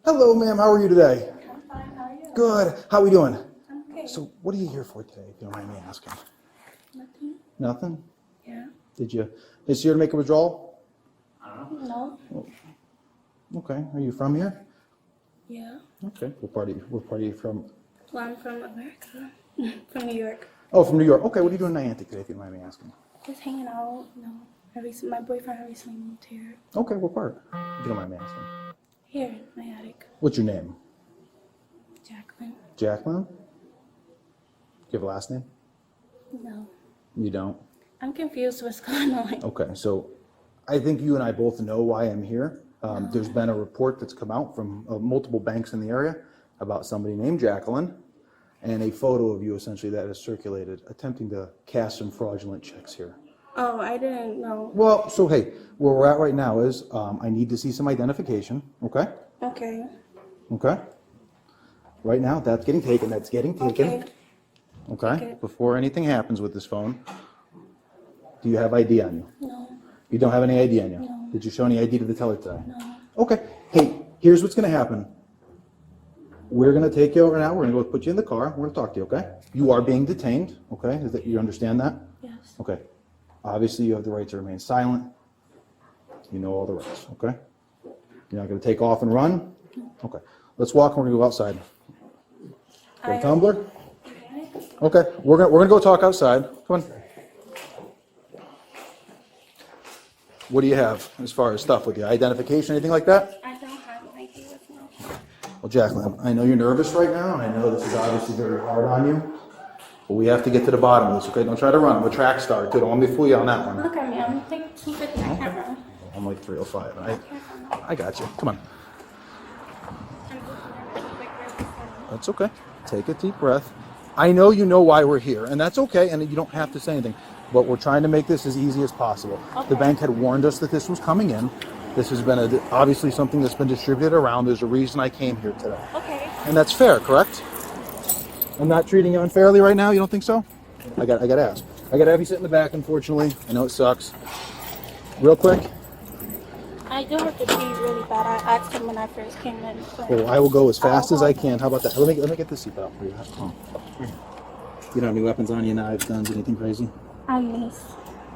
Hello, ma'am. How are you today? I'm fine. How are you? Good. How are we doing? I'm okay. So, what are you here for today, if you don't mind me asking? Nothing. Nothing? Yeah. Is you here to make a withdrawal? No. Okay. Are you from here? Yeah. Okay. What part are you from? Well, I'm from America. From New York. Oh, from New York. Okay. What are you doing in Niantic today, if you don't mind me asking? Just hanging out. My boyfriend recently moved here. Okay. What part? If you don't mind me asking. Here, my attic. What's your name? Jacqueline. Jacqueline? Do you have a last name? No. You don't? I'm confused what's going on. Okay. So, I think you and I both know why I'm here. There's been a report that's come out from multiple banks in the area about somebody named Jacqueline and a photo of you essentially that is circulated attempting to cash some fraudulent checks here. Oh, I didn't know. Well, so hey, where we're at right now is I need to see some identification, okay? Okay. Okay? Right now, that's getting taken. Okay. Okay? Before anything happens with this phone, do you have ID on you? No. You don't have any ID on you? No. Did you show any ID to the teller today? No. Okay. Hey, here's what's going to happen. We're going to take you over now. We're going to go put you in the car. We're going to talk to you, okay? You are being detained, okay? Is that, you understand that? Yes. Okay. Obviously, you have the right to remain silent. You know all the rights, okay? You're not going to take off and run? Okay. Let's walk and we're going to go outside. Got a tumbler? Okay. We're gonna go talk outside. Come on. What do you have as far as stuff with you? Identification, anything like that? I don't have an ID with me. Well, Jacqueline, I know you're nervous right now, and I know this is obviously very hard on you, but we have to get to the bottom of this, okay? Don't try to run. I'm a track star, too. Don't let me fool you on that one. Look at me. I'm like 250. I can't run. I'm like 305. I got you. Come on. That's okay. Take a deep breath. I know you know why we're here, and that's okay, and you don't have to say anything, but we're trying to make this as easy as possible. Okay. The bank had warned us that this was coming in. This has been obviously something that's been distributed around. There's a reason I came here today. Okay. And that's fair, correct? I'm not treating you unfairly right now? You don't think so? I got to ask. I got to have you sit in the back, unfortunately. I know it sucks. Real quick. I do have to pee really bad. I asked him when I first came in. Well, I will go as fast as I can. How about that? Let me get the seatbelt for you. Oh. You don't have any weapons on you, knives, guns, anything crazy? Mace.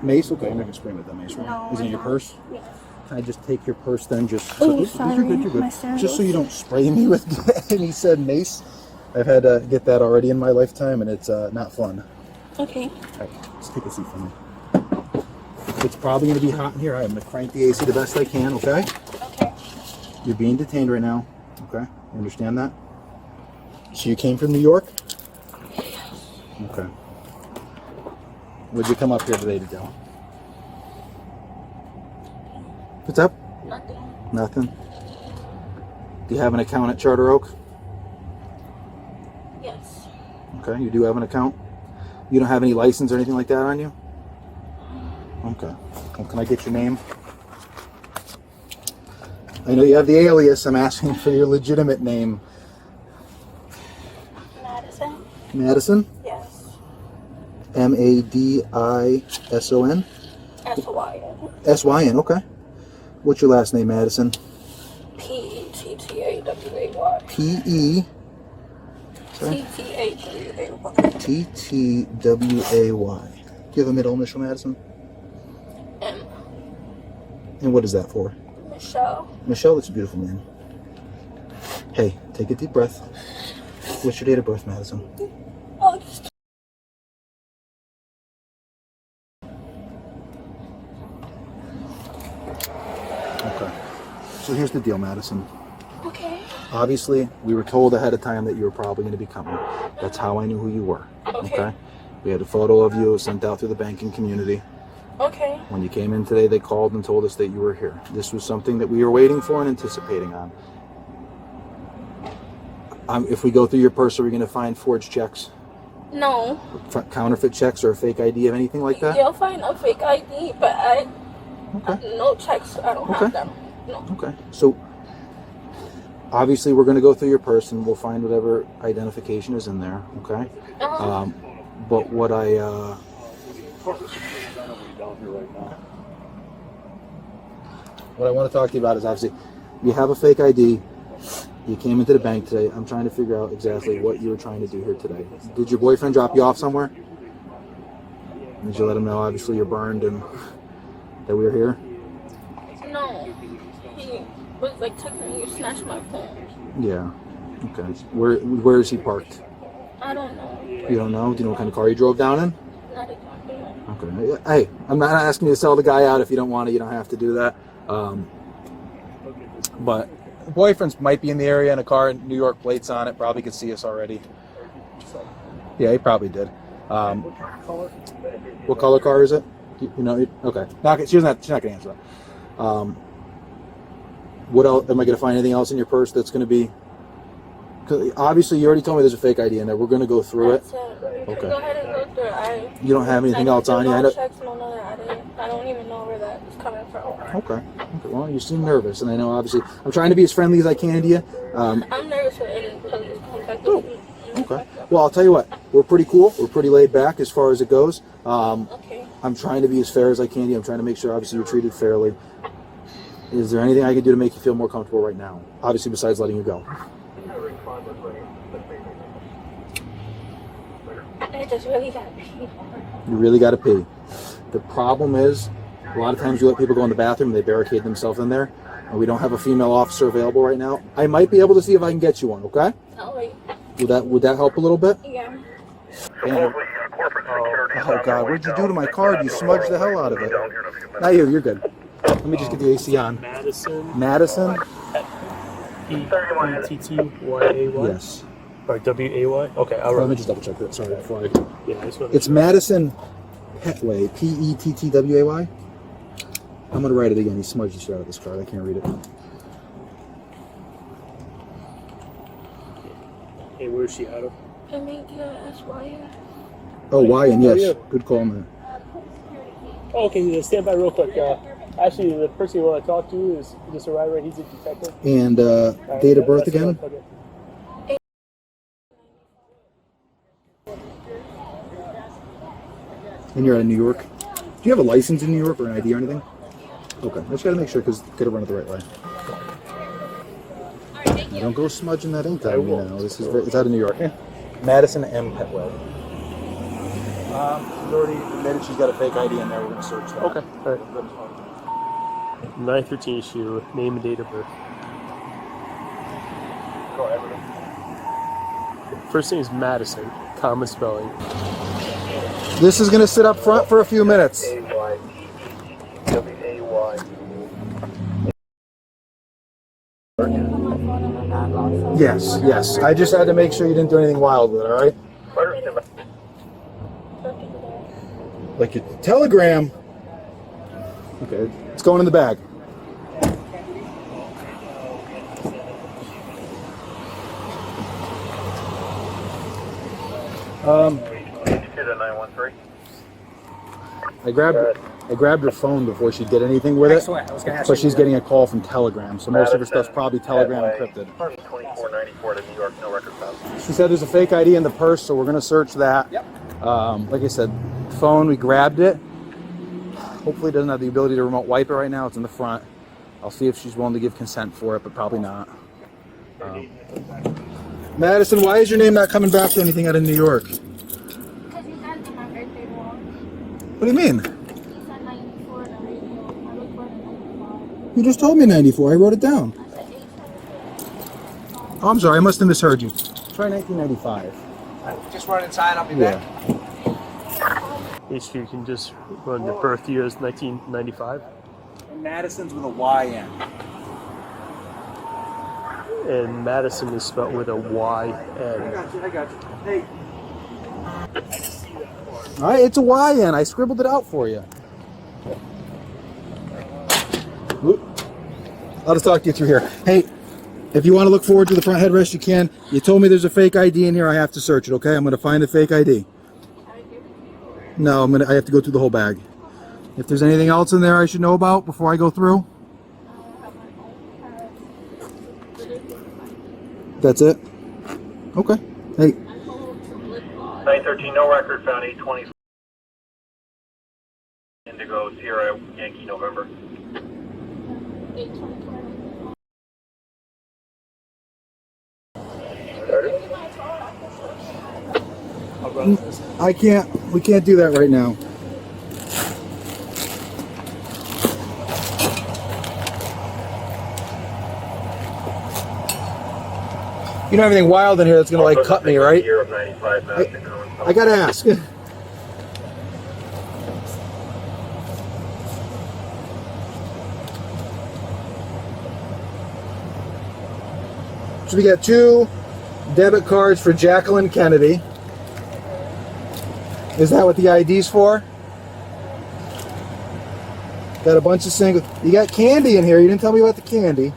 Mace? Okay, I'm not going to scream at that mace, right? No, Is it in your purse? Yes. Can I just take your purse then? Just Oh, sorry. You're good. My Just so you don't spray me with any said mace. I've had to get that already in my lifetime, and it's not fun. Okay. All right, just take a seat for me. It's probably going to be hot in here. I'm going to crank the AC the best I can, okay? Okay. You're being detained right now, okay? You understand that? So you came from New York? Okay. What'd you come up here today to do? What's up? Nothing. Nothing? Do you have an account at Charter Oak? Yes. Okay, you do have an account? You don't have any license or anything like that on you? Okay. Well, can I get your name? I know you have the alias. I'm asking for your legitimate name. Madison? Madison? Yes. Madison? S-Y-N. S-Y-N, okay. What's your last name, Madison? P-E-T-T-A-W-A-Y. P-E... T-T-A-W-A-Y. T-T-W-A-Y. Do you have a middle initial, Madison? M. And what is that for? Michelle. Michelle, that's a beautiful name. Hey, take a deep breath. What's your date of birth, Madison? August. Okay. So here's the deal, Madison. Okay. Obviously, we were told ahead of time that you were probably going to be coming. That's how I knew who you were. Okay. We had a photo of you sent out through the banking community. Okay. When you came in today, they called and told us that you were here. This was something that we were waiting for and anticipating on. If we go through your purse, are we going to find forged checks? No. Counterfeit checks or a fake ID of anything like that? You'll find a fake ID, but Okay. no checks. I don't have them. No. Okay. So, obviously, we're going to go through your purse and we'll find whatever identification is in there. Okay. But what what I want to talk to you about is obviously you have a fake ID. You came into the bank today. I'm trying to figure out exactly what you were trying to do here today. Did your boyfriend drop you off somewhere? Did you let him know, obviously, you're burned and that we were here? No. He was like texting me, you snatched my phone. Yeah. Okay. Where is he parked? I don't know. You don't know? Do you know what kind of car you drove down in? Not exactly. Okay. Hey, I'm not asking you to sell the guy out. If you don't want to, you don't have to do that. But boyfriends might be in the area in a car, New York plates on it. Probably could see us already. Yeah, he probably did. What color car is it? You know? Okay. She's not going to answer that. What else? Am I going to find anything else in your purse that's going to be? Cause obviously, you already told me there's a fake ID in there. We're going to go through it. Okay. Go ahead and go through it. You don't have anything else on you? I don't even know where that is coming from. Okay. Well, you seem nervous, and I know obviously I'm trying to be as friendly as I can to you. I'm nervous for any police contact. Okay. Well, I'll tell you what. We're pretty cool. We're pretty laid back as far as it goes. Okay. I'm trying to be as fair as I can to you. I'm trying to make sure, obviously, you're treated fairly. Is there anything I can do to make you feel more comfortable right now? Obviously, besides letting you go. I just really gotta pee. You really got to pee. The problem is, a lot of times you let people go in the bathroom and they barricade themselves in there, and we don't have a female officer available right now. I might be able to see if I can get you one. Okay? Oh wait. Would that help a little bit? Yeah. And, oh God! What did you do to my card? You smudged the hell out of it. Not you. You're good. Let me just get the AC on. Madison. P-E-T-T-Y-A-Y? Yes. Or W-A-Y? Okay, I'll Let run me it. just double check that. Sorry, before I. Yeah, this one. It's Madison Petway. Pettway. I'm gonna write it again. He smudged the shit out of this card. I can't read it. Hey, where's she out of? M-A-D-I-S-Y-N. Oh, Wyan. Oh, Yes. yeah. Good call, man. Oh, okay, stand by real quick. Actually, the person you want to talk to is just arrived, right? He's a detective. And date of birth again? Okay. And you're out of New York. Do you have a license in New York or an ID or anything? Okay. I just gotta make sure because gotta run it the right way. Don't go smudging that ink on me now. It's out of New York. Yeah. Madison M. Petway. She's already admitted she's got a fake ID in there. We're gonna search that. Okay, all right. 9/13 issue, name and date of birth. Go ahead. First name is Madison, common spelling. This is gonna sit up front for a few minutes. W-A-Y. Yes. I just had to make sure you didn't do anything wild with it, all right? Like your telegram. Okay, it's going in the bag. I grabbed her phone before she did anything with it, but she's getting a call from Telegram, so most of her stuff's probably Telegram encrypted. 2494 to New York, no record found. She said there's a fake ID in the purse, so we're gonna search that. Yep. Like I said, phone, we grabbed it. Hopefully it doesn't have the ability to remote wipe it right now. It's in the front. I'll see if she's willing to give consent for it, but probably not. Madison, why is your name not coming back to anything out of New York? Because you guys did my birthday wrong. What do you mean? You said 94 on the radio. I recorded 95. You just told me 94. I wrote it down. I said 87. Oh, I'm sorry. I must have misheard you. Try 1995. Just run inside, I'll be back. If you can just run the birth year as 1995. Madison's with a Y-N. And Madison is spelled with a Y-N. I got you. Hey. All right, it's a Y-N. I scribbled it out for you. I'll just talk to you through here. Hey, if you want to look forward to the front headrest, you can. You told me there's a fake ID in here. I have to search it, okay? I'm going to find the fake ID. No, I have to go through the whole bag. If there's anything else in there I should know about before I go through. That's it? Okay. Hey. 913, no record found. 820. Indigo Sierra Yankee November. 824. bro. We can't do that right now. You know anything wild in here that's gonna like cut me, right? Year of 95 Madison Cohen. I gotta ask. So we got 2 debit cards for Jacqueline Kennedy. Is that what the ID's for? Got a bunch of singles. You got candy in here. You didn't tell me about the candy.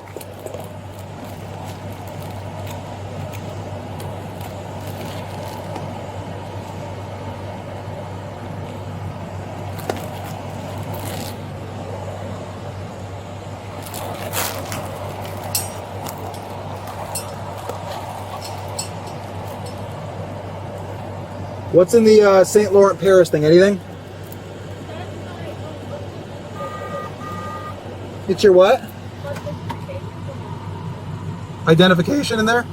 What's in the St. Laurent Paris thing? Anything? It's your what? Identification in there?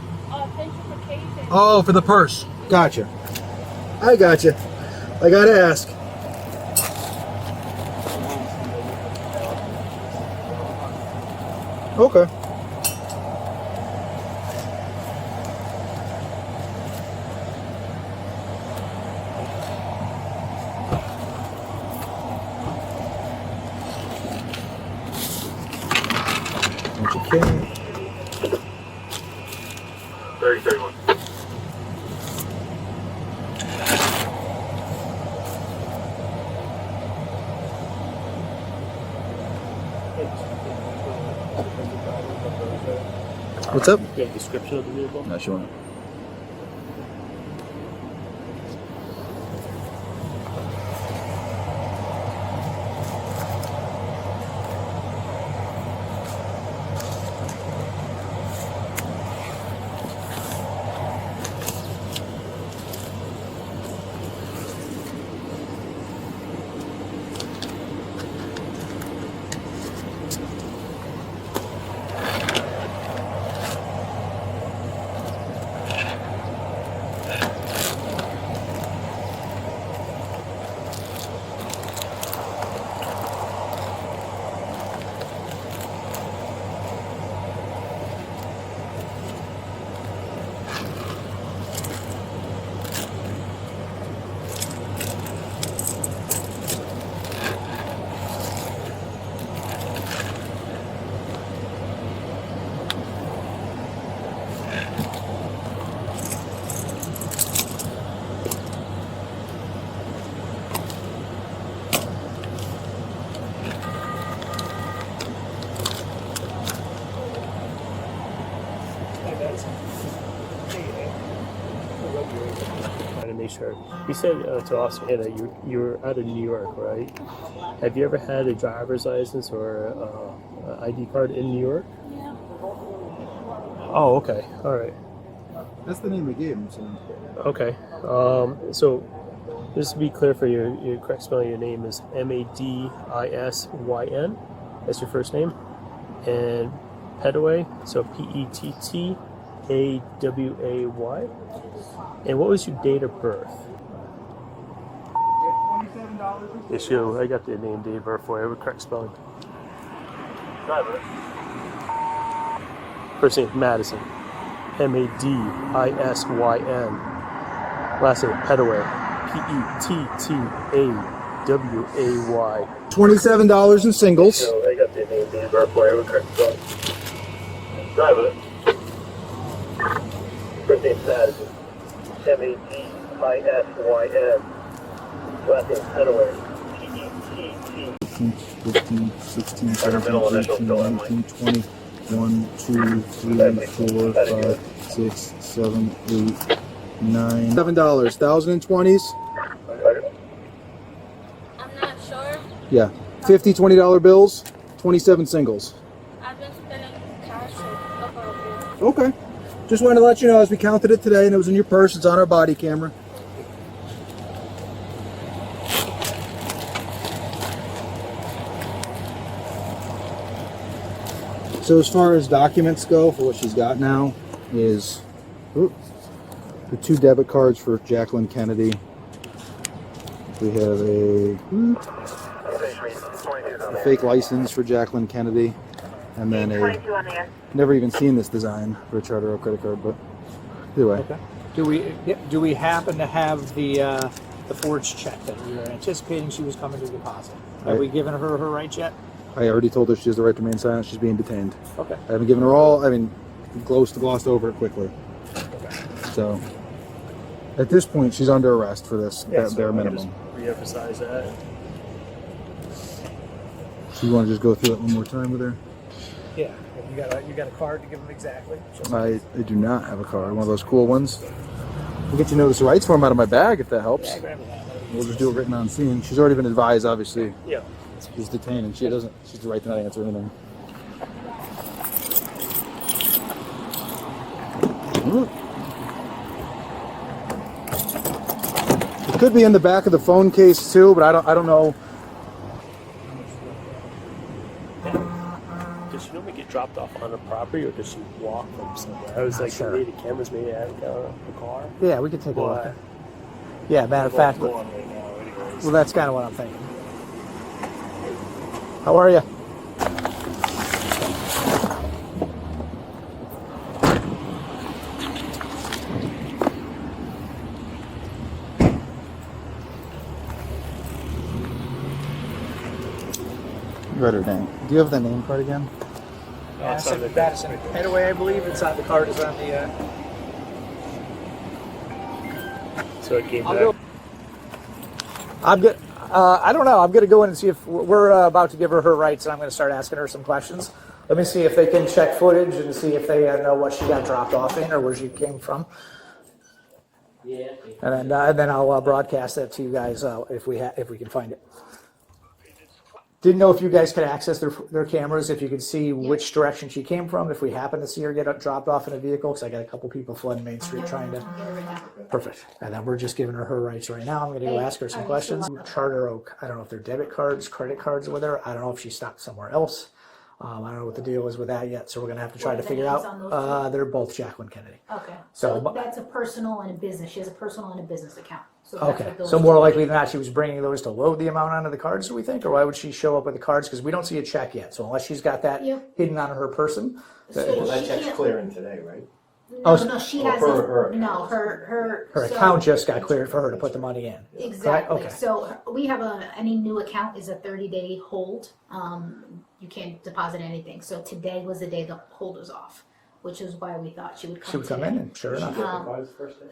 Oh, for the purse. Gotcha. I gotcha. I gotta ask. Okay. Okay. 3031. What's up? Yeah, description of the vehicle. Not sure. Trying to make sure. You said to us that you're out of New York, right? Have you ever had a driver's license or ID card in New York? Yeah. Oh, okay. All right. That's the name we gave him. So. Okay. So just to be clear for your correct spelling, your name is Madisyn. That's your first name. And Pettaway, so Pettaway. And what was your date of birth? Yes, you. I got the name, date of birth for you. With correct spelling. Driver. First name Madisyn. Madisyn. Last name Pettaway. Pettaway. $27 in singles. So I got the name, date of birth for you. With correct spelling. Driver. First name Madisyn. Madisyn. Last name Pettaway. Pettaway. 15, 16, 17, Middle initial 18, still 19, 20, 1, 2, 3, 4, 5, 6, 7, 8, 9. $7. 1020s? I'm not sure. Yeah. $50, $20 bills, 27 singles. I've been spending cash for about a year. Okay. Just wanted to let you know as we counted it today and it was in your purse, it's on our body camera. So as far as documents go, for what she's got now is the 2 debit cards for Jacqueline Kennedy. We have a fake license for Jacqueline Kennedy, and then never even seen this design for a Charter Oak credit card, but either way. Okay. Do we happen to have the forged check that we were anticipating she was coming to deposit? Have we given her rights yet? I already told her she has the right to remain silent. She's being detained. Okay. I haven't given her all. I mean, glossed over it quickly. Okay. So at this point, she's under arrest for this So bare I'll minimum. just re-emphasize that. So you want to just go through it one more time with her? Yeah. You got a card to give them exactly? I do not have a card. One of those cool ones. We'll get you notice of rights form out of my bag if that helps. Yeah, grab that. We'll just do it written on scene. She's already been advised, obviously. Yeah. She's detained, and she's the right to not answer anything. It could be in the back of the phone case too, but I don't know. Does she normally get dropped off on a property, or does she walk from somewhere? I was like, sure. maybe the cameras maybe out of the car. Yeah, we can take a Well, look. Yeah, matter of fact, go on right now, anyways. well, that's kind of what I'm thinking. How are you? Write her name. Do you have the name card again? Madison Headaway, I believe. Inside the card is on the. So it came back. I'm good. I don't know. I'm going to go in and see if we're about to give her rights, and I'm going to start asking her some questions. Let me see if they can check footage and see if they know what she got dropped off in or where she came from. And then I'll broadcast that to you guys if we can find it. Didn't know if you guys could access their cameras, if you could see which direction she came from, if we happen to see her get dropped off in a vehicle, because I got a couple people flooding Main Street trying to. Perfect. And then we're just giving her rights right now. I'm going to go ask her some questions. Charter Oak, I don't know if they're debit cards, credit cards with her. I don't know if she stopped somewhere else. I don't know what the deal is with that yet, so we're going to have to try to figure out. They're both Jacqueline Kennedy. Okay, So- so that's a personal and a business. She has a personal and a business account. So that's Okay, what those so more two- likely than not, she was bringing those to load the amount onto the cards, do we think? Or why would she show up with the cards? Because we don't see a check yet. So unless she's got that Yeah. hidden on her person. So Well, that she check's can't- clearing today, right? Oh, No, she oh, hasn't. her account. No, her Her so- account just got cleared for her to put the money in. Exactly. Okay. So we have any new account is a 30-day hold. You can't deposit anything. So today was the day the hold was off, which is why we thought she would come. She would come in, and sure enough.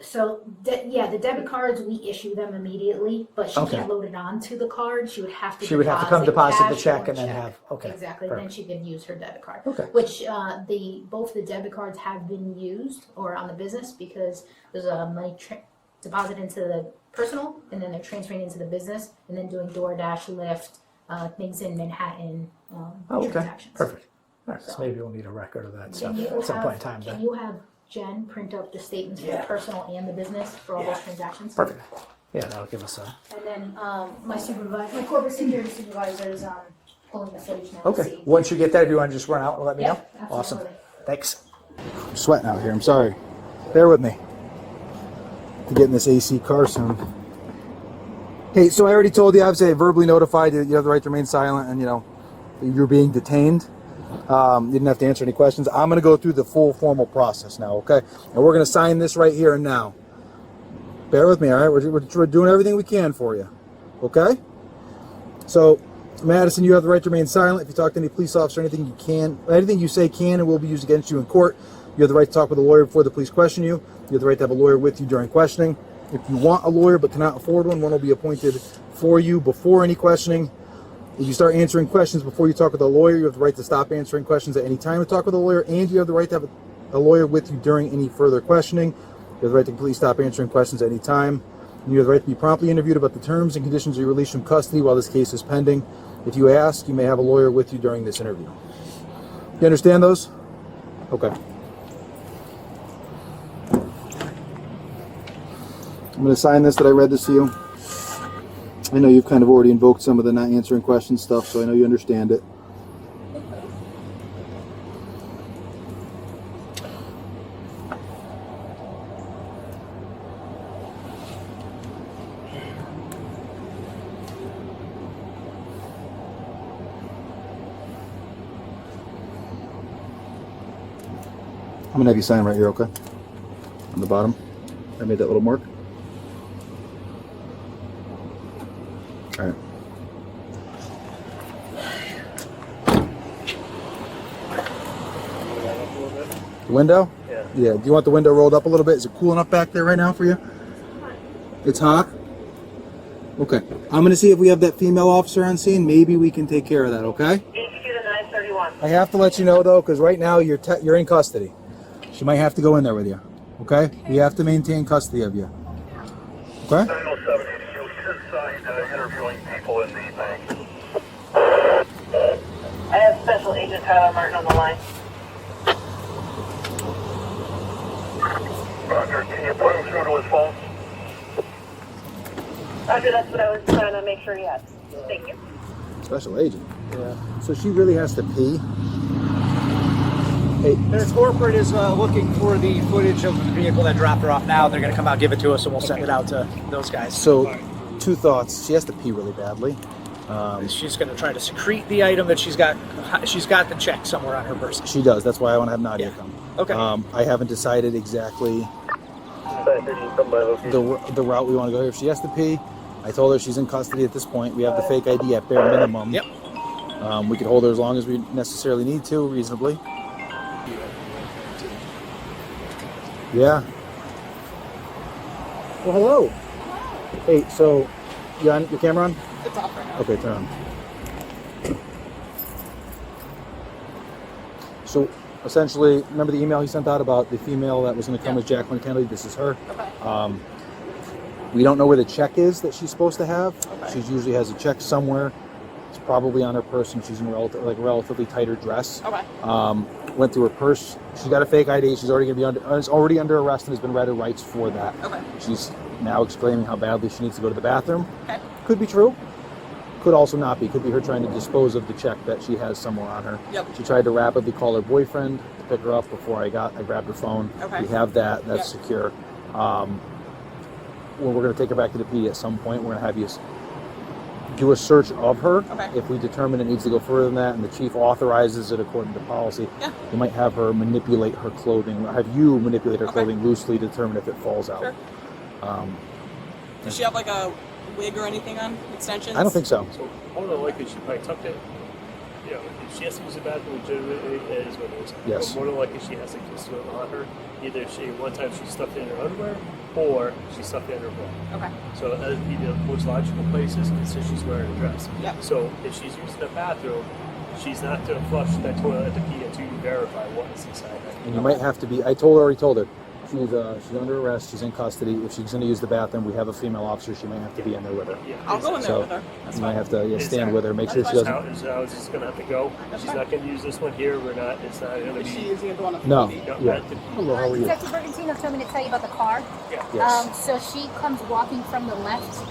So the debit cards we issue them immediately, but she Okay. can't load it onto the card. She would have to. She would have to come deposit the cash check or and then check. have. Okay. Exactly. Perfect. Then she can use her debit card. Okay. Which both the debit cards have been used or on the business because there's a money deposit into the personal and then they're transferring into the business and then doing DoorDash, Lyft, things in Manhattan Okay. transactions. Perfect. All right. So So- maybe we'll need a record of that stuff Can you at some point in time. Can Then. you have Jen print up the statements for the personal and the business for all those transactions? Perfect. Yeah, that'll give us a. And then my corporate security supervisor is pulling the footage now. to Okay. see. Once you get that, if you want to just run out and let me know. Yeah, Awesome. absolutely. Thanks. I'm sweating out here. I'm sorry. Bear with me. To get in this AC car soon. Hey, so I already told you, obviously I verbally notified you have the right to remain silent and, you're being detained. You didn't have to answer any questions. I'm going to go through the full formal process now, okay? And we're going to sign this right here and now. Bear with me, all right? We're doing everything we can for you, okay? So, Madison, you have the right to remain silent. If you talk to any police officer, anything you say can and will be used against you in court. You have the right to talk with a lawyer before the police question you. You have the right to have a lawyer with you during questioning. If you want a lawyer but cannot afford one will be appointed for you before any questioning. If you start answering questions before you talk with a lawyer, you have the right to stop answering questions at any time to talk with a lawyer, and you have the right to have a lawyer with you during any further questioning. You have the right to completely stop answering questions at any time. And you have the right to be promptly interviewed about the terms and conditions of your release from custody while this case is pending. If you ask, you may have a lawyer with you during this interview. You understand those? Okay. I'm going to sign this that I read this to you. I know you've kind of already invoked some of the not answering questions stuff, so I know you understand it. I'm gonna have you sign right here, okay? On the bottom. I made that little mark. All right. The window? Yeah. Yeah. Do you want the window rolled up a little bit? Is it cool enough back there right now for you? It's hot? Okay. I'm going to see if we have that female officer on scene. Maybe we can take care of that, okay? HQ to 931. I have to let you know, though, because right now you're in custody. She might have to go in there with you, okay? We have to maintain custody of you. Okay? 907 HQ, he's inside interviewing people in the bank. I have Special Agent Tyler Martin on the line. Roger, can you put him through to his phone? Roger, that's what I was trying to make sure he had. Thank you. Special agent. Yeah. So she really has to pee. Hey, Their corporate is looking for the footage of the vehicle that dropped her off now. They're going to come out, give it to us, and we'll send it out to those guys. so 2 thoughts. She has to pee really badly. She's going to try to secrete the item that she's got. She's got the check somewhere on her person. She does. That's why I want to have Nadia Yeah. come. Okay. I haven't decided exactly 930, come by location. the route we want to go here. If she has to pee, I told her she's in custody at this point. We have the fake ID at bare minimum. Yep. We could hold her as long as we necessarily need to, reasonably. Yeah. Well, hello. Hey, so you on your camera on? It's off right now. Okay, turn on. So essentially, remember the email he sent out about the female that was going to come as Jacqueline Kennedy? This is her. Okay. We don't know where the check is that she's supposed to have. Okay. She usually has a check somewhere. It's probably on her purse, and she's in a relatively tighter dress. Okay. Went through her purse. She's got a fake ID. She's already going to be is already under arrest and has been read her rights for that. Okay. She's now exclaiming how badly she needs to go to the bathroom. Okay. Could be true. Could also not be. Could be her trying to dispose of the check that she has somewhere on her. Yep. She tried to rapidly call her boyfriend to pick her up before I grabbed her phone. Okay. We have that. That's Yep. secure. Well, we're going to take her back to the PD at some point. We're going to have you do a search of her. Okay. If we determine it needs to go further than that and the chief authorizes it according to policy, Yeah. we might have her manipulate her clothing, have you manipulate her Okay. clothing loosely to determine if it falls out. Sure. Does she have like a wig or anything on? Extensions? I don't think so. So more than likely she probably tucked it. You know, if she has to use the bathroom legitimately, it is what it is. Yes. But more than likely she has to just do it on her. Either one time she stuffed it in her underwear or she stuffed it in her bra. Okay. So that would be the most logical places since she's wearing a dress. Yep. So if she's using the bathroom, she's not to flush that toilet at the pee until you verify what is inside that. And you might have to be. I already told her. She's under arrest. She's in custody. If she's going to use the bathroom, we have a female officer. She might have to be in there with her. Yeah, I'll go in there So with her. That's you might fine. have to Is stand that- with her. Make sure she Is doesn't. how it's just gonna have to go. That's She's fine. not gonna use this one here. We're not. It's not gonna Is she be. using it the one at the No. PD? No, Yeah. at the- Hello. How are you? Detective Bergantino told me to tell you about the car. Yes. So she comes walking from the left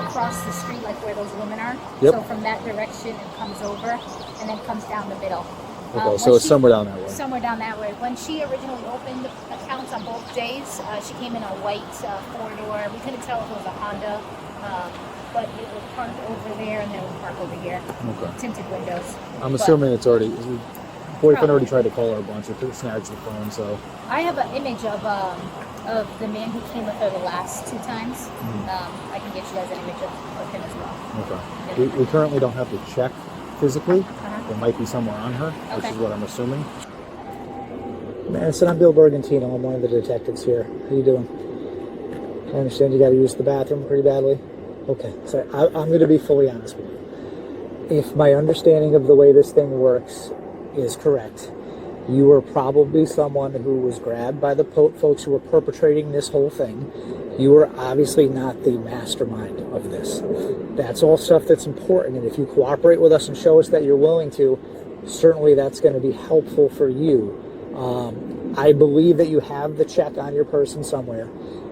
across the street, like where those women are. Yep. So from that direction, it comes over and then comes down the middle. Okay. So when it's she- somewhere down that way. Somewhere down that way. When she originally opened accounts on both days, she came in a white four-door. We couldn't tell if it was a Honda, but it was parked over there and then it was parked over here. Okay. Tinted windows. I'm But assuming it's already. Boyfriend already tried to call her a bunch or snatched the phone. So I have an image of the man who came with her the last 2 times. I can get you guys an image of him as well. okay. We currently don't have the check physically. Uh-huh. It might be somewhere on her, which Okay. is what I'm assuming. Madison, I'm Bill Bergantino. I'm one of the detectives here. How you doing? I understand you got to use the bathroom pretty badly. Okay, so I'm going to be fully honest with you. If my understanding of the way this thing works is correct, you were probably someone who was grabbed by the folks who were perpetrating this whole thing. You were obviously not the mastermind of this. That's all stuff that's important, and if you cooperate with us and show us that you're willing to, certainly that's going to be helpful for you. I believe that you have the check on your person somewhere.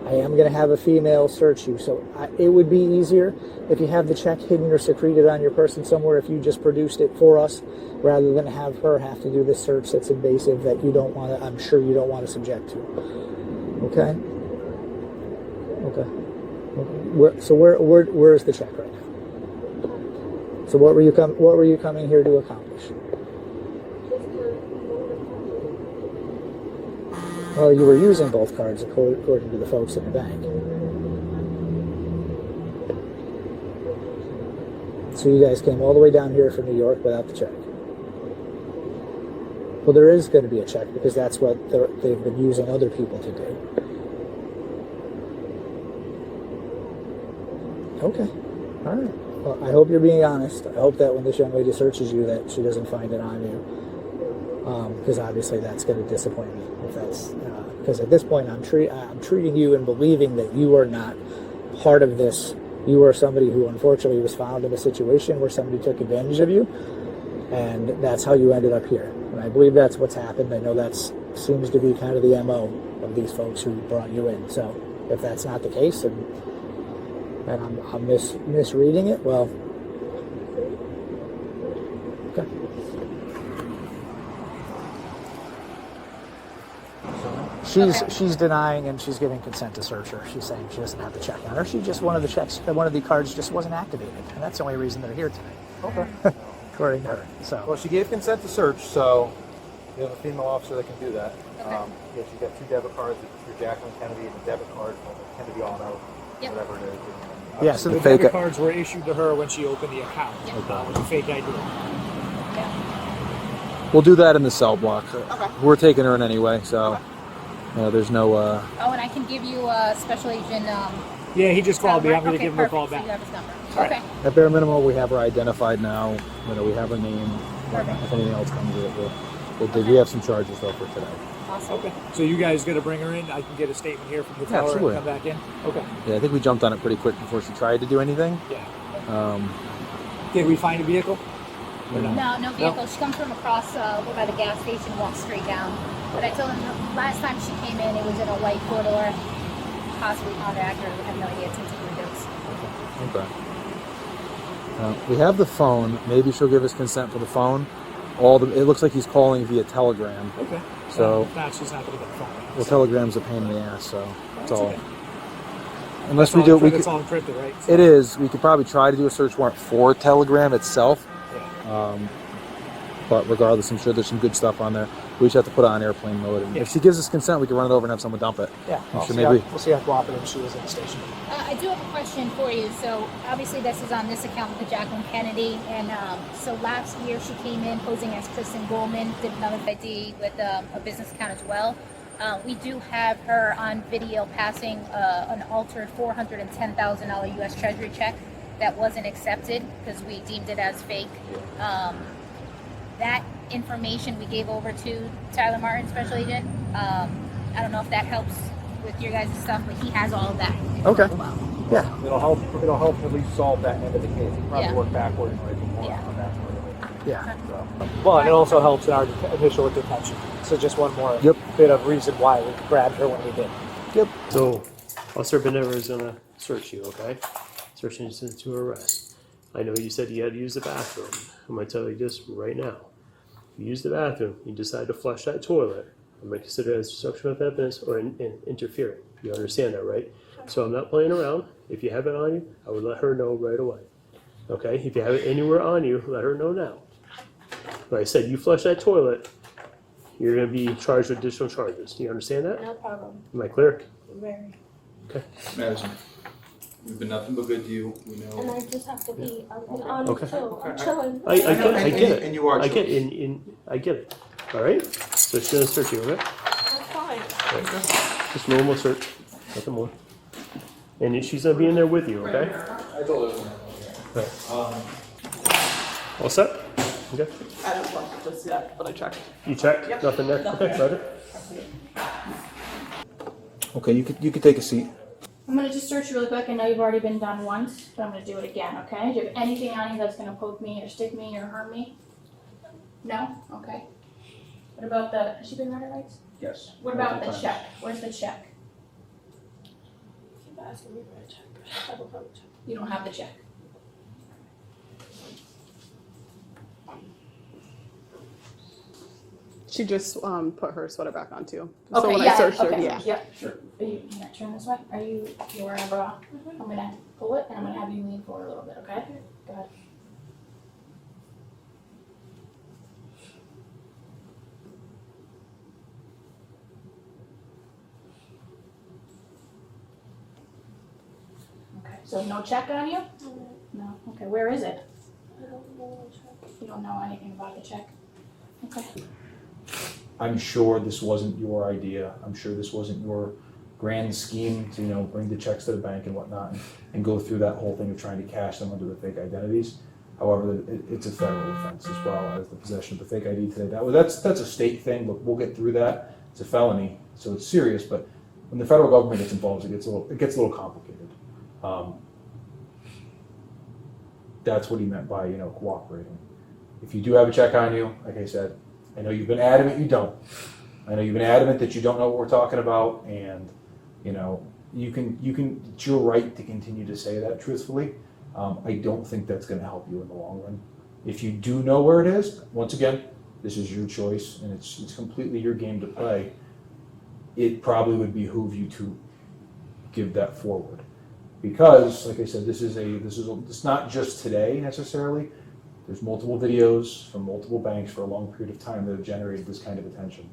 I am going to have a female search you, so it would be easier if you have the check hidden or secreted on your person somewhere if you just produced it for us, rather than have her have to do this search that's invasive that you don't want to, I'm sure you don't want to subject to. Okay? Okay. Where is the check right now? So what were you coming here to accomplish? Well, you were using both cards according to the folks in the bank. So you guys came all the way down here from New York without the check. Well, there is going to be a check because that's what they've been using other people to do. Okay. All right. Well, I hope you're being honest. I hope that when this young lady searches you that she doesn't find it on you. Because obviously that's going to disappoint me. If that's because at this point I'm treating you and believing that you are not part of this. You are somebody who unfortunately was found in a situation where somebody took advantage of you, and that's how you ended up here. And I believe that's what's happened. I know that seems to be kind of the MO of these folks who brought you in. So if that's not the case, and I'm misreading it, well, okay. She's denying and she's giving consent to search her. She's saying she doesn't have the check on her. She just one of the cards just wasn't activated, and that's the only reason they're here today. Okay. According to her. So Well, she gave consent to search, so you have a female officer that can do that. Yeah, she's got 2 debit cards. It's your Jacqueline Kennedy and the debit card from Kennedy Auto, whatever it is. yeah, so The the debit cards were issued to her when she opened the account with a fake ID. We'll do that in the cell block. We're taking her in anyway, so there's no. Oh, and I can give you a special agent. Yeah, he just called me. I'm going to okay, give him a call perfect. So back. you have his number. All right. Okay. At bare minimum, we have her identified now. We have her name. Perfect. If anything else comes with it, we'll do. We have some charges though for today. Awesome. Okay. So you guys going to bring her in? I can get a statement here from the teller absolutely. and come back in? Okay. Yeah, I think we jumped on it pretty quick before she tried to do anything. Yeah. Did we find a vehicle? Or not? No vehicle. She comes from across over by the gas station, walks straight down. But I told him the last time she came in, it was in a white four-door, possibly Honda Acura. We have no idea. Tinted windows. Okay. We have the phone. Maybe she'll give us consent for the phone. It looks like he's calling via Telegram. Okay. So if not, she's not going to get the phone. well, Telegram's a pain in the ass, so that's all. Okay. Unless That's we all do, we it's could, all encrypted, right? it is. We could probably try to do a search warrant for Telegram itself. Yeah. But regardless, I'm sure there's some good stuff on there. We just have to put it on airplane mode. And if she gives us consent, we can run it over and have someone dump it. yeah, I'm sure we'll see how cooperative she is in the station. I do have a question for you. So obviously this is on this account with the Jacqueline Kennedy, and so last year she came in posing as Kristen Goldman, did another ID with a business account as well. We do have her on video passing an altered $410,000 U.S. Treasury check that wasn't accepted because we deemed it as fake. That information we gave over to Tyler Martin, special agent. I don't know if that helps with your guys' stuff, but he has all of that. Okay. Yeah. It'll help at least solve that end of the case. We'll probably work backwards and write more Yeah. on that part of it. Yeah. Well, and it also helps in our initial detention. So just one more bit of reason why we grabbed her when we did. Yep. So, Officer Benever is gonna search you, okay? Search instance to arrest. I know you said you had to use the bathroom. I'm gonna tell you this right now. If you use the bathroom, you decide to flush that toilet, I'm gonna consider it as destruction of evidence or interfering. You understand that, right? So I'm not playing around. If you have it on you, I would let her know right away. Okay? If you have it anywhere on you, let her know now. Like I said, you flush that toilet, you're gonna be charged with additional charges. Do you understand that? No problem. Am I clear? Very. Okay. Madison, we've been nothing but good to you. We And know. I just have to be on Okay. chill. I'm chilling. I get it. And you are I get I get it. All right. So she's gonna search you, okay? That's fine. Just normal search, nothing more. And she's gonna be in there with you, okay? I told her. Right. All set? Okay. I don't flush it just yet, but I checked. You checked? Yep. Nothing there. Nothing Okay, there. better. Okay, you could take a seat. I'm gonna just search really quick. I know you've already been done once, but I'm gonna do it again, okay? Do you have anything on you that's gonna poke me or stick me or harm me? No? Okay. What about has she been read it rights? Yes. What about the check? Where's the check? Keep asking me for a check, but I don't have a check. You don't have the check. She just put her sweater back on too. Okay, so when yeah, I searched okay, her, yeah. Yep. Sure. Are you can I turn this way? Are you aware of I'm gonna pull it and I'm gonna have you lean forward a little bit, okay? Go ahead. So no check on you? No, okay, where is it? I don't know. You don't know anything about the check? Okay. I'm sure this wasn't your idea. I'm sure this wasn't your grand scheme to, bring the checks to the bank and whatnot and go through that whole thing of trying to cash them under the fake identities. However, it's a federal offense as well as the possession of the fake ID today. That's a state thing, but we'll get through that. It's a felony, so it's serious, but when the federal government gets involved, it gets a little complicated. That's what he meant by, cooperating. If you do have a check on you, like I said, I know you've been adamant you don't. I know you've been adamant that you don't know what we're talking about, and you can. It's your right to continue to say that truthfully. I don't think that's going to help you in the long run. If you do know where it is, once again, this is your choice, and it's completely your game to play. It probably would behoove you to give that forward, because, like I said, it's not just today necessarily. There's multiple videos from multiple banks for a long period of time that have generated this kind of attention.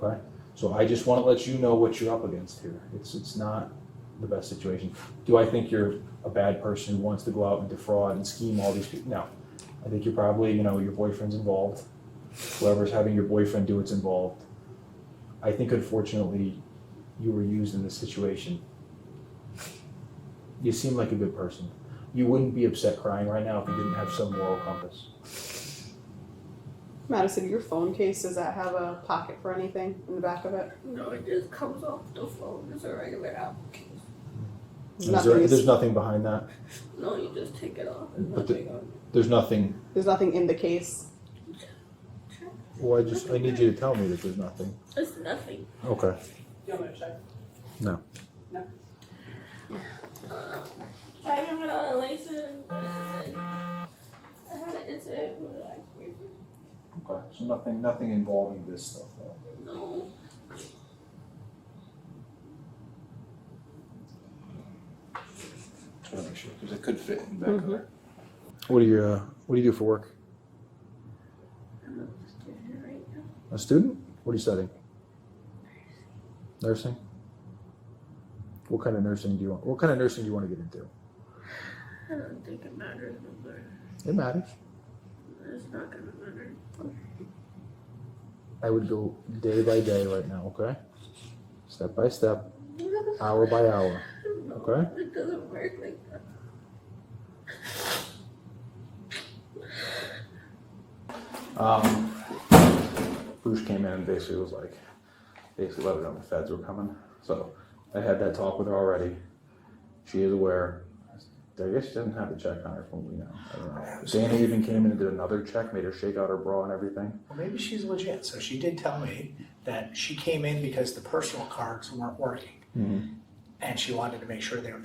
Okay, so I just want to let you know what you're up against here. It's not the best situation. Do I think you're a bad person who wants to go out and defraud and scheme all these people? No. I think you're probably, your boyfriend's involved. Whoever's having your boyfriend do it's involved. I think, unfortunately, you were used in this situation. You seem like a good person. You wouldn't be upset crying right now if you didn't have some moral compass. Madison, your phone case, does that have a pocket for anything in the back of it? No, it just comes off the phone. It's a regular Apple case. There's nothing behind that? No, you just take it off. There's nothing. There's nothing in the case. Well, I need you to tell me that there's nothing. It's nothing. Okay. You want me to check? No. No. I haven't got a license. I had an incident with Okay. So nothing involving this stuff though. no. Just want to make sure because it could fit in the back of there. What do you do for work? I'm a student right now. A student? What are you studying? Nursing? What kind of nursing do you want? What kind of nursing do you want to get into? I don't think it matters, but It matters. it's not gonna matter. I would go day by day right now, okay? Step by step, hour by hour, okay? It doesn't work like that. Bruce came in and basically let her know the feds were coming. So I had that talk with her already. She is aware. I guess she doesn't have the check on her from we know. I don't know. Dana even came in and did another check, made her shake out her bra and everything. Well, maybe she's legit. So she did tell me that she came in because the personal cards weren't working. Mm-hmm. And she wanted to make sure they were,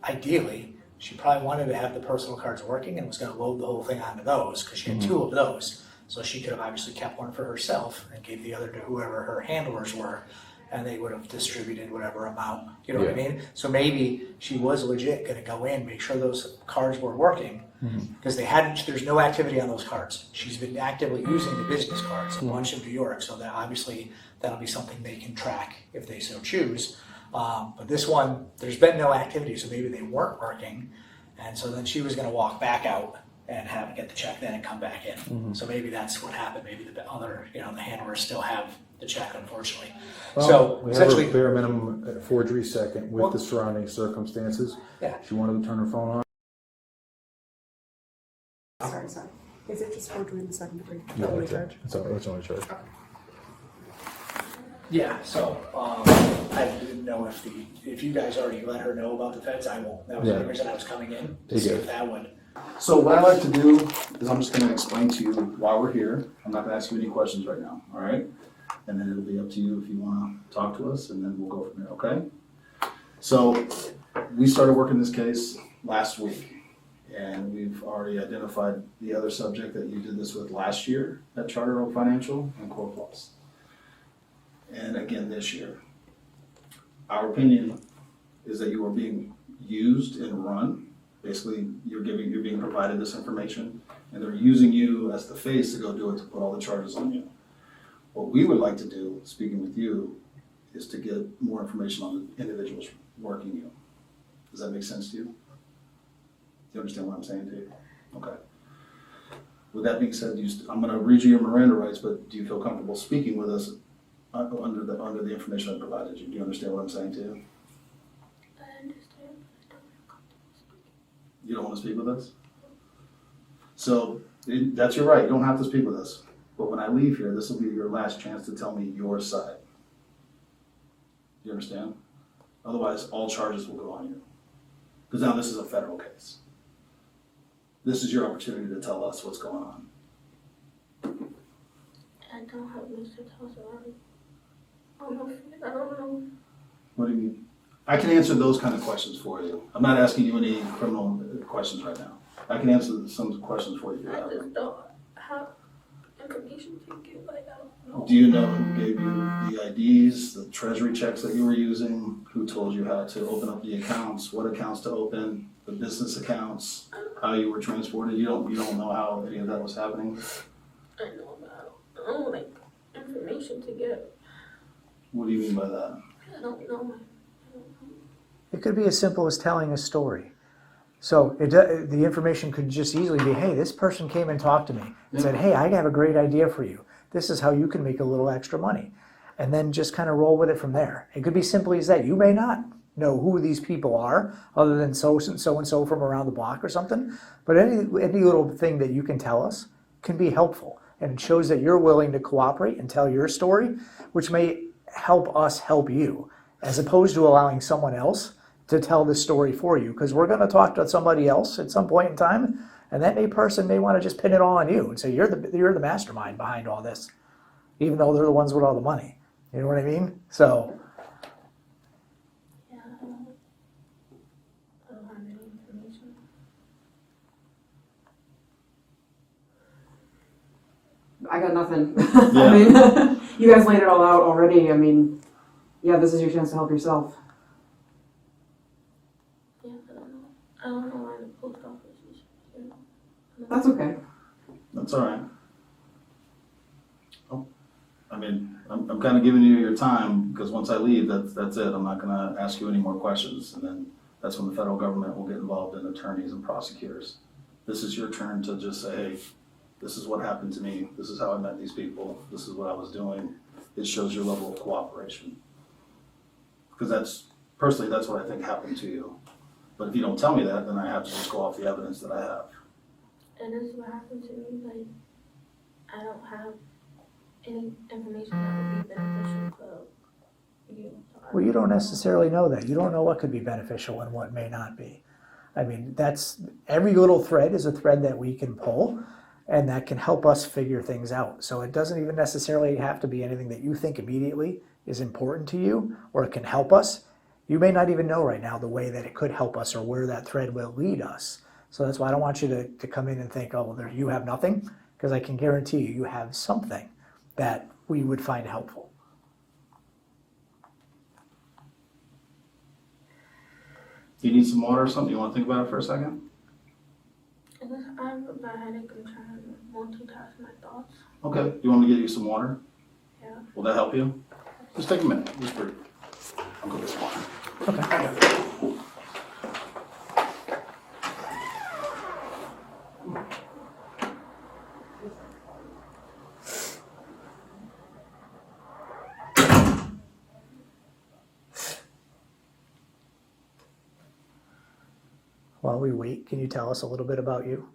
ideally, she probably wanted to have the personal cards working and was gonna load the whole thing onto those, because she had two of those. So she could have obviously kept one for herself and gave the other to whoever her handlers were, and they would have distributed whatever amount, you know what I mean? So maybe she was legit gonna go in, make sure those cards were working, because there's no activity on those cards. She's been actively using the business cards, a bunch in New York, so that obviously that'll be something they can track if they so choose. But this one, there's been no activity, so maybe they weren't working, and so then she was gonna walk back out and get the check then and come back in. So maybe that's what happened. Maybe the other, the handlers still have the check, unfortunately. Well, So we essentially, have a bare minimum forgery second with the surrounding circumstances. Yeah. She wanted to turn her phone on. Sorry. Is it just forgery in the second degree? Yeah, that's it. That's only charge. yeah. So I didn't know if you guys already let her know about the feds. I won't. That was the only reason I was coming in to see if that would. So what I like to do is I'm just going to explain to you why we're here. I'm not going to ask you any questions right now, all right? And then it'll be up to you if you want to talk to us, and then we'll go from there, okay? So we started working this case last week, and we've already identified the other subject that you did this with last year at Charter Oak Financial and Core Plus. And again this year. Our opinion is that you are being used and run. Basically, you're being provided this information, and they're using you as the face to go do it to put all the charges on you. What we would like to do, speaking with you, is to get more information on the individuals working you. Does that make sense to you? Do you understand what I'm saying to you? Okay. With that being said, I'm going to read you your Miranda rights, but do you feel comfortable speaking with us under the information I provided you? Do you understand what I'm saying to you? I understand, but I don't feel comfortable speaking. You don't want to speak with us? So that's your right. You don't have to speak with us. But when I leave here, this will be your last chance to tell me your side. Do you understand? Otherwise, all charges will go on you. Because now this is a federal case. This is your opportunity to tell us what's going on. I don't have much to tell somebody. I don't know. What do you mean? I can answer those kind of questions for you. I'm not asking you any criminal questions right now. I can answer some questions for you. I just don't have information to give. Like, I don't know. Do you know who gave you the IDs, the treasury checks that you were using? Who told you how to open up the accounts, what accounts to open, the business accounts, how you were transported? You don't know how any of that was happening? I know, but I don't like information to give. What do you mean by that? I don't know. It could be as simple as telling a story. So the information could just easily be, hey, this person came and talked to me and said, hey, I have a great idea for you. This is how you can make a little extra money. And then just kind of roll with it from there. It could be simply as that. You may not know who these people are other than so and so from around the block or something. But any little thing that you can tell us can be helpful. And it shows that you're willing to cooperate and tell your story, which may help us help you, as opposed to allowing someone else to tell the story for you. Because we're going to talk to somebody else at some point in time, and that person may want to just pin it all on you and say, you're the mastermind behind all this, even though they're the ones with all the money. You know what I mean? So... Yeah, I don't have any information. I got nothing. I mean, you guys laid it all out already. I mean, yeah, this is your chance to help yourself. Yeah, I don't know why the post office is here. That's okay. That's all right. Oh, I mean, I'm kind of giving you your time because once I leave, that's it. I'm not going to ask you any more questions, and then that's when the federal government will get involved in attorneys and prosecutors. This is your turn to just say, hey, this is what happened to me. This is how I met these people. This is what I was doing. It shows your level of cooperation. Because that's what I think happened to you. But if you don't tell me that, then I have to just go off the evidence that I have. And this is what happened to me. Like, I don't have any information that would be beneficial for you. Well, you don't necessarily know that. You don't know what could be beneficial and what may not be. I mean, every little thread is a thread that we can pull, and that can help us figure things out. So it doesn't even necessarily have to be anything that you think immediately is important to you or it can help us. You may not even know right now the way that it could help us or where that thread will lead us. So that's why I don't want you to come in and think, oh, well, you have nothing, because I can guarantee you have something that we would find helpful. Do you need some water or something? You want to think about it for a second? I have a bad headache. I'm trying to multitask my thoughts. Okay. You want me to get you some water? Yeah. Will that help you? Just take a minute. Just breathe. I'll go get some water. Okay. While we wait, can you tell us a little bit about you?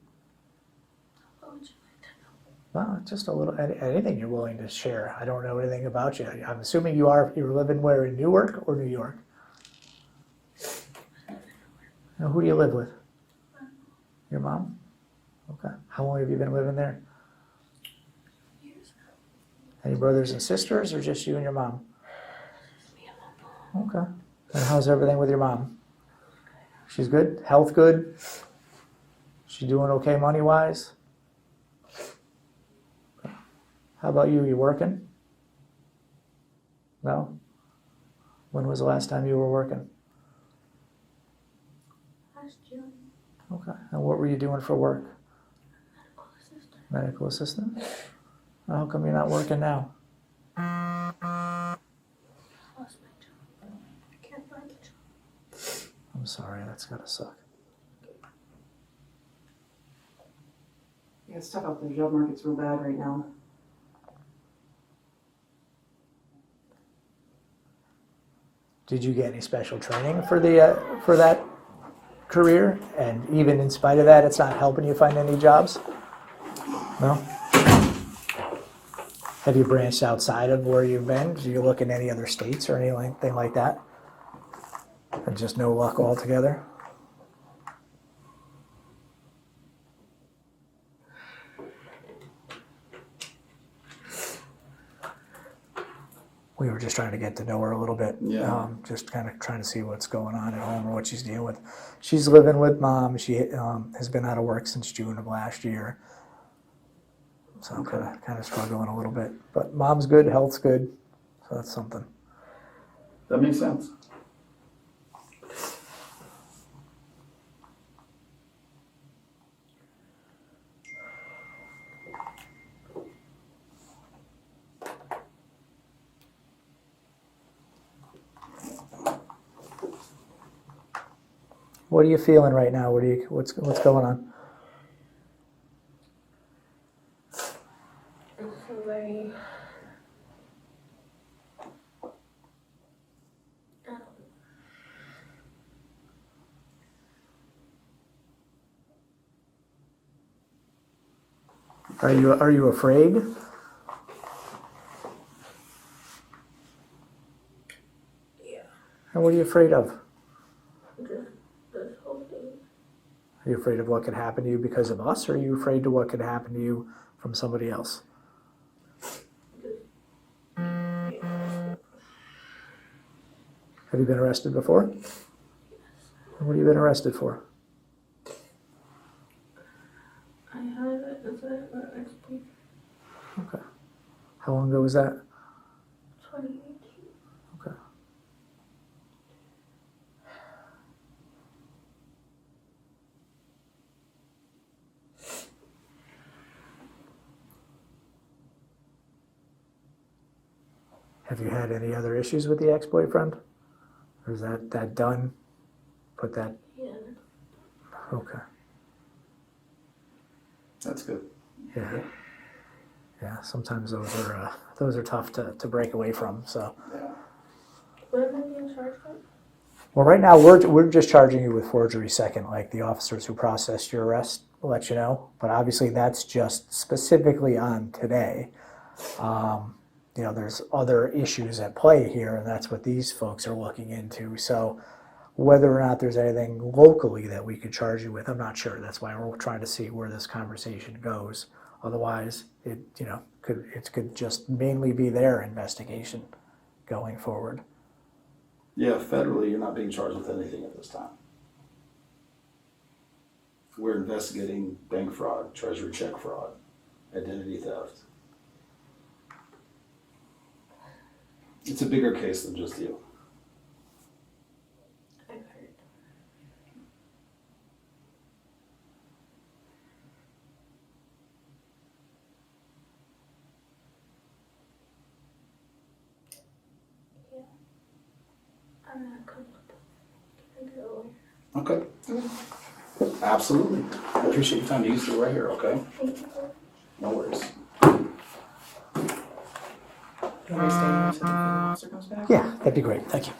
What would you like to know? Well, just a little, anything you're willing to share. I don't know anything about you. I'm assuming you're living where, in Newark or New York? Now, who do you live with? Your mom? Okay. How long have you been living there? Years. Any brothers and sisters, or just you and your mom? Me and my mom. Okay. And how's everything with your mom? She's good? Health good? She doing okay money-wise? How about you? You working? No? When was the last time you were working? Last June. Okay. And what were you doing for work? Medical assistant. Medical assistant? How come you're not working now? Lost my job. I can't find a job. I'm sorry, that's gotta suck. Yeah, it's tough out there. Job market's real bad right now. Did you get any special training for that career? And even in spite of that, it's not helping you find any jobs? No? Have you branched outside of where you've been? Do you look in any other states or anything like that? And just no luck altogether? We were just trying to get to know her a little bit. Yeah. Just kind of trying to see what's going on at home or what she's dealing with. She's living with mom. She has been out of work since June of last year. So I'm kind of struggling a little bit. But mom's good, health's good. So that's something. That makes sense. What are you feeling right now? What's going on? It's a very Are you afraid? Yeah. And what are you afraid of? This whole thing. Are you afraid of what could happen to you because of us, or are you afraid of what could happen to you from somebody else? Have you been arrested before? Yes. What have you been arrested for? I had an incident with an ex-boyfriend. Okay. How long ago was that? 2018. Okay. Have you had any other issues with the ex-boyfriend? Or is that done? Put that. Yeah. Okay. That's good. Yeah. Yeah. Sometimes those are tough to break away from. So. Yeah. What am I being charged with? Well, right now we're just charging you with forgery second, like the officers who processed your arrest will let you know. But obviously that's just specifically on today. There's other issues at play here, and that's what these folks are looking into. So whether or not there's anything locally that we could charge you with, I'm not sure. That's why we're trying to see where this conversation goes. Otherwise, it could just mainly be their investigation going forward. Yeah, federally, you're not being charged with anything at this time. We're investigating bank fraud, treasury check fraud, identity theft. It's a bigger case than just you. I've heard. Yeah. I'm not comfortable. Can I go away? Okay. Absolutely. I appreciate your time. You can stay right here, okay? Thank you. No worries. Can we stay here until the officer comes back? Yeah, that'd be great. Thank you.